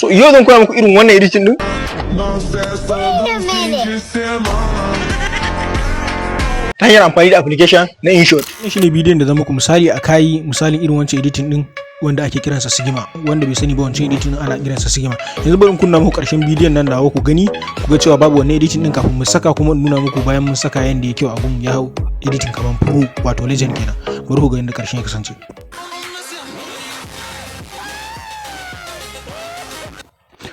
So yau zan koya muku irin wannan editing din. Ta hanyar amfani da application na Inshot. Wannan shine bidiyon da zan muku misali a kai, misalin irin wancan editing din wanda ake kiransa sigima. Wanda bai sani ba wancan editing ana kiransa sigima. Yanzu bari in kunna muku karshen bidiyon nan da ku gani, ku ga cewa babu wannan editing din kafin mu saka, kuma nuna muku bayan mun saka yanda yake a gun ya hau editing kaman pro wato legend kenan. Bari ku ga yanda karshen ya kasance.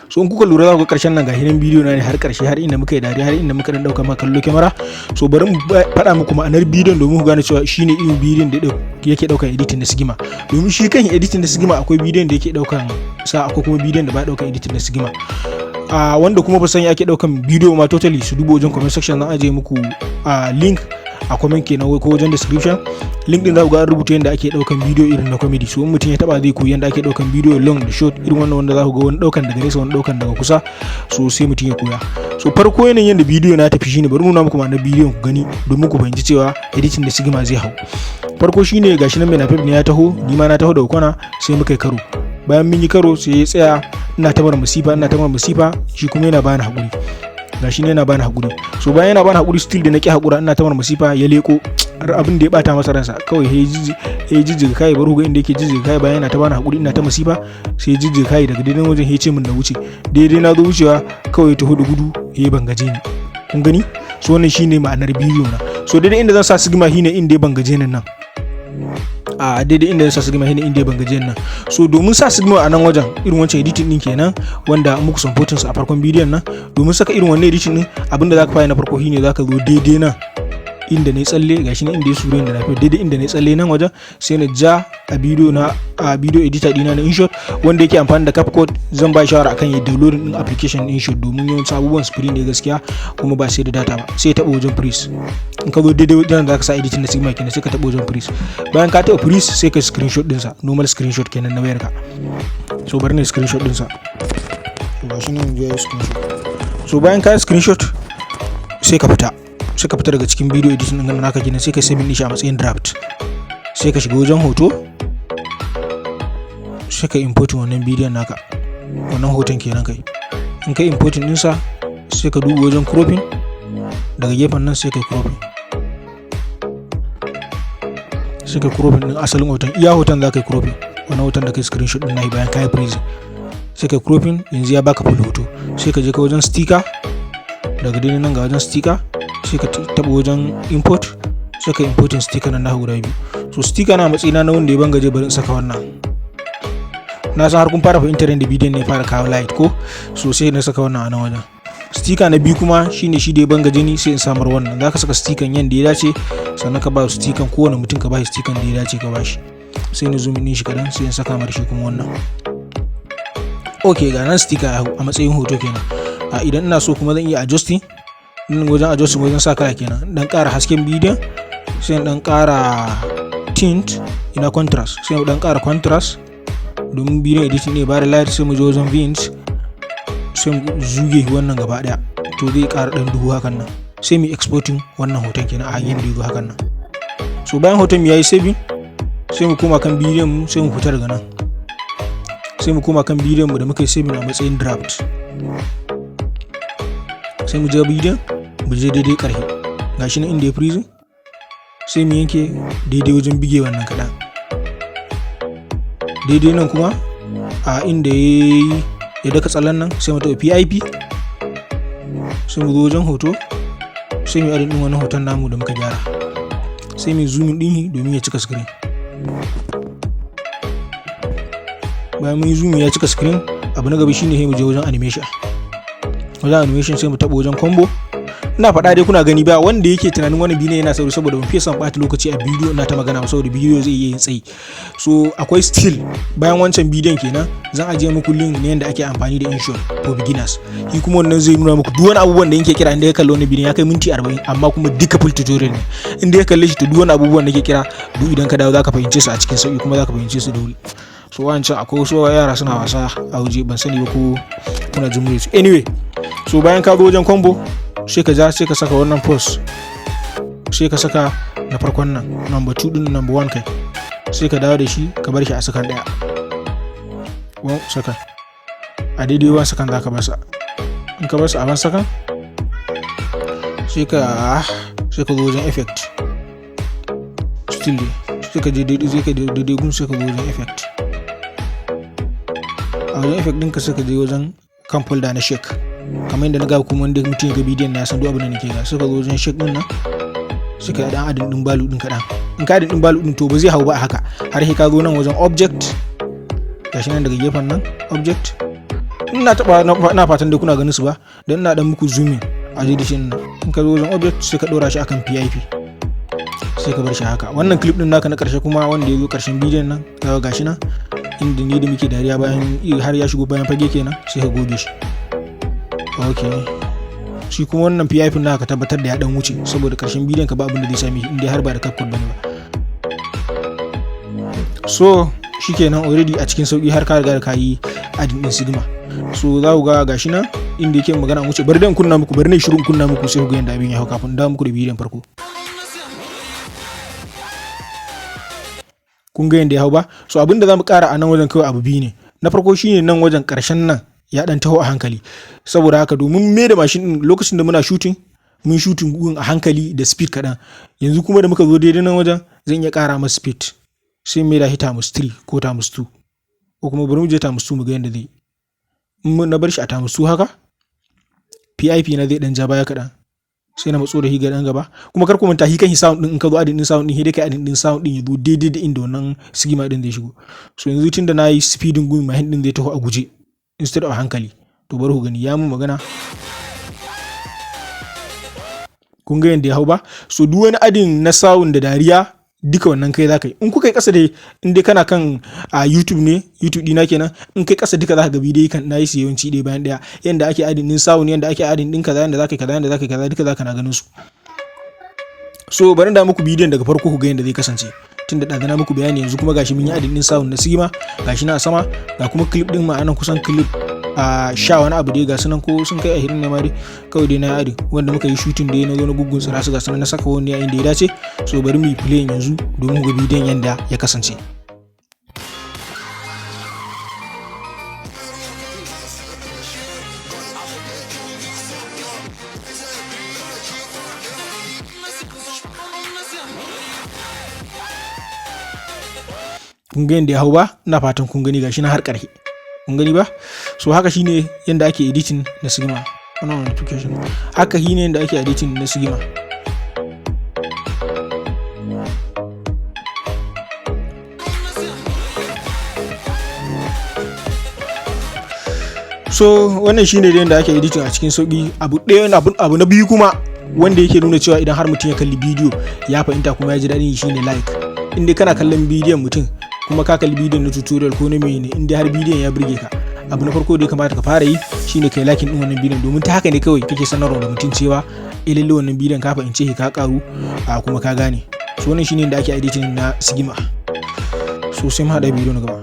So in kuka lura za ku ga karshen nan ga hinan bidiyo na ne har karshe, har inda muka yi dariya, har inda muka dan dauka ma kallo kamera. So bari mu faɗa muku ma'anar bidiyon domin ku gane cewa shine irin bidiyon da yake daukan editing na sigima. Domin shi kan editing na sigima akwai bidiyon da yake daukan sa, akwai kuma bidiyon da ba daukan editing na sigima. Wanda kuma ba san ya ake daukan bidiyo ma totally, su duba wajen comment section, zan aje muku link a comment kenan ko wajen description. Link din za ku ga an rubuta yadda ake daukan bidiyo irin na comedy. So in mutum ya taba zai koyi yadda ake daukan bidiyo long da short, irin wannan wanda za ku ga wani daukan daga nesa, wani daukan daga kusa. So sai mutum ya koya. So farko yanayin yadda bidiyo na tafi shine bari nuna muku ma'anar bidiyon ku gani domin ku fahimci cewa editing da sigima zai hau. Farko shine gashi nan mai nafif ne ya taho, ni ma na taho da kwana, sai muka yi karo. Bayan mun yi karo sai ya tsaya, ina ta mara masifa, shi kuma yana bani hakuri. Gashi ne yana bani hakuri. So bayan yana bani hakuri still da naki hakura, ina ta mara masifa, ya leko abin da ya bata masa ransa kawai ya jijjiga kai. Bari ga inda yake jijjiga kai bayan yana ta bani hakuri, ina ta masifa, sai ya jijjiga kai daga daidai wajen ya ce min na wuce. Daidai na zo wucewa kawai ta hudu gudu ya bangaje ni. Kun gani? So wannan shine ma'anar bidiyo na. So daidai inda zan sa sigima shine inda ya bangaje ni nan. Daidai inda zan sa sigima shine inda ya bangaje ni nan. So domin sa sigima a nan wajen irin wancan editing din kenan wanda muku supporting su a farkon bidiyon nan. Domin saka irin wannan editing din abinda zaka fara na farko shine zaka zo daidai nan inda ne tsalle, gashi ne inda ya sure da lafiya, daidai inda ne tsalle nan wajen sai na ja a bidiyo editor dina na Inshot wanda yake amfani da CapCut. Zan ba shawara akan ya download din application Inshot domin yawanci abubuwan free ne gaskiya, kuma ba sai da data ba. Sai taba wajen freeze. In ka zo daidai wajen zaka sa editing na sigima kenan, sai ka taba wajen freeze. Bayan ka taba freeze sai ka screenshot din sa, normal screenshot kenan na wayarka. So bari ne screenshot din sa. Gashi ne ya screenshot. So bayan ka screenshot sai ka fita daga cikin bidiyo editing din naka kenan, sai ka save din shi a matsayin draft. Sai ka shiga wajen hoto, sai ka import wannan bidiyon naka, wannan hoton kenan kai. In ka import din sa sai ka duba wajen cropping daga gefen nan, sai ka cropping. Sai ka cropping din asalin hoton, iya hoton za ka yi cropping, wannan hoton da kai screenshot din nahi bayan ka yi freeze. Sai ka cropping, yanzu ya baka full hoto. Sai ka je ka wajen sticker, daga daidai nan ga wajen sticker sai ka taba wajen import, sai ka importin sticker nan na guda biyu. So sticker na matsayina na wanda ya bangaje, bari in saka wannan. Na san har kun fara fahimtar da bidiyon ne fara kawo light ko, so sai na saka wannan a nan wajen. Sticker na biyu kuma shine shi da ya bangaje ni, sai in samar wannan. Zaka saka sticker yanda ya dace, sannan ka ba sticker kowane mutum ka ba shi sticker da ya dace ka ba shi. Sai ni zoom in shi kadan, sai in saka mar shi kuma wannan. Okay, ga nan sticker a matsayin hoto kenan. Idan ina so kuma zan iya adjusting nan wajen adjusting wajen sa kala kenan, dan ƙara hasken bidiyon, sai dan ƙara tint ina contrast, sai dan ƙara contrast domin bidiyon editing ne ba da light. Sai mu je wajen vins, sai mu zuge wannan gaba daya, to zai ƙara dan duhu hakan nan. Sai mu exporting wannan hoton kenan a hanyar da hakan nan. So bayan hoton mu yayi saving, sai mu koma kan bidiyon mu, sai mu fita daga nan, sai mu koma kan bidiyon mu da muka yi saving a matsayin draft. Sai mu je bidiyon, mu je daidai ƙarfi, gashi nan inda ya freeze, sai mu yanke daidai wajen bige wannan kaɗan. Daidai nan kuma a inda ya daka tsallan nan, sai mu taɓa PIP, sai mu zo wajen hoto, sai mu yi adadin wannan hoton namu da muka gyara, sai mu zoom din domin ya cika screen. Bayan mun yi zoom ya cika screen, abu na gaba shine sai mu je wajen animation. Sai mu taɓa wajen combo. Ina faɗa dai kuna gani ba wanda yake tunanin wani bidiyo yana sauri, saboda ban fiye son ɓata lokaci a bidiyo ina ta magana ba, saboda bidiyo zai iya yin tsayi. So akwai still bayan wancan bidiyon kenan, zan ajiye muku link ne yanda ake amfani da Inshot for beginners. Shi kuma wannan zai nuna muku duk wani abubuwan da yake kira, inda ya kalli wani bidiyon ya kai minti 40, amma kuma duka full tutorial ne. Inda ya kalle shi to duk wani abubuwan da yake kira duk idan ka dawo zaka fahimce su a cikin sauki, kuma zaka fahimce su da wuri. So wancan akwai wasu yara suna wasa a waje, ban sani ba ko kuna jin muryarsu. Anyway, so bayan ka zo wajen combo, sai ka ja, sai ka saka wannan post, sai ka saka na farkon nan number 2 din number 1 kai, sai ka dawo da shi ka bar shi a sakan daya. 1 second. a daidai 1 second zaka basa. In ka basa a 1 second sai ka zo wajen effect, still sai ka je daidai gun sai ka zo wajen effect. A wajen effect ɗinka sai ka je wajen kan folder na shake, kamar yadda na ga kuma wanda mutum ga bidiyon na san duk abin da nake ga. Sai ka zo wajen shake ɗin nan sai ka dan adin din balu ɗin kaɗan. In ka adin din balu ɗin to ba zai hau ba a haka, har sai ka zo nan wajen object, gashi nan daga gefen nan object. Ina fatan dai kuna ganin su ba, dan ina dan muku zoom in a edition nan. In ka zo wajen object sai ka dora shi akan PIP, sai ka bar shi haka. Wannan clip din naka na karshe kuma wanda ya zo karshen bidiyon nan kaga gashi nan inda ni da muke dariya bayan har ya shigo bayan fage kenan, sai ka goge shi. Okay, shi kuma wannan PIP naka ka tabbatar da ya dan wuce, saboda karshen bidiyon ka ba abin da zai sami inda har ba da capcut bane ba. So shikenan already a cikin sauki har ka riga da kayi adin din Sigma. So za ku ga gashi nan inda yake magana wuce. Bari dan kunna muku, bari ne shirin kunna muku sai ku ga yanda abin ya hau kafin da muku da bidiyon farko. Kun ga yanda ya hau ba? So abinda zamu kara a nan wajen kawai abu biyu ne. Na farko shine nan wajen karshen nan ya dan taho a hankali, saboda haka domin me da mashin din lokacin da muna shooting mun shooting gun a hankali da speed kadan. Yanzu kuma da muka zo daidai nan wajen zan iya kara masa speed, sai me da hita mus 3 ko times 2, ko kuma bari mu je times 2 mu ga yanda zai. In na bar shi a times 2 haka PIP na zai dan ja baya kadan, sai na matso da higa dan gaba. Kuma kar ku manta hi kan sound din, in ka zo adin din sound din hidai kai adin din sound din yazo daidai da inda wannan Sigma din zai shigo. So yanzu tunda nayi speeding gun mahin din zai taho a guje instead of hankali, to bari ku gani ya mun magana. Kun ga yanda ya hau ba? So duk wani adin na sound da dariya duka wannan kai zaka yi. In kuka yi kasa dai, in dai kana kan a YouTube ne, YouTube dina kenan, in kai kasa duka zaka ga bidiyo kan nayi su yawanci dai bayan daya, yanda ake adin din sound, yanda ake adin din kaza, yanda zaka yi kaza, yanda zaka yi kaza, duka zaka na ganin su. So bari da muku bidiyon daga farko ku ga yanda zai kasance. Tunda da na muku bayani yanzu kuma gashi mun yi adin din sound na Sigma, gashi na sama, ga kuma clip din ma'anan kusan clip a sha wani abu dai ga sunan ko sun kai 20 ne ma dai, kawai dai na adin wanda muka yi shooting dai na zo na guggun tsira su ga sunan na saka wani yayin da ya dace. So bari mu yi play yanzu domin ga bidiyon yanda ya kasance. Kun ga yanda ya hau ba? Ina fatan kun gani gashi na har ƙarshe. Kun gani ba? So haka shine yanda ake editing na Sigma. Wannan notification. Haka shine yanda ake editing na Sigma. So wannan shine yanda ake editing a cikin sauki. Abu na biyu kuma wanda yake nuna cewa idan har mutum ya kalli bidiyo ya fahimta kuma ya ji daɗin shine like. Inda kana kallon bidiyon mutum kuma ka kalli bidiyon na tutorial ko na mene, inda har bidiyon ya burge ka, abu na farko da ya kamata ka fara yi shine kai liking din wannan bidiyon, domin ta haka ne kawai kake sanarwa da mutum cewa lalle wannan bidiyon ka fahimce shi, ka karu kuma ka gane. So wannan shine da ake editing na Sigma. So sai mu hada bidiyo na gaba.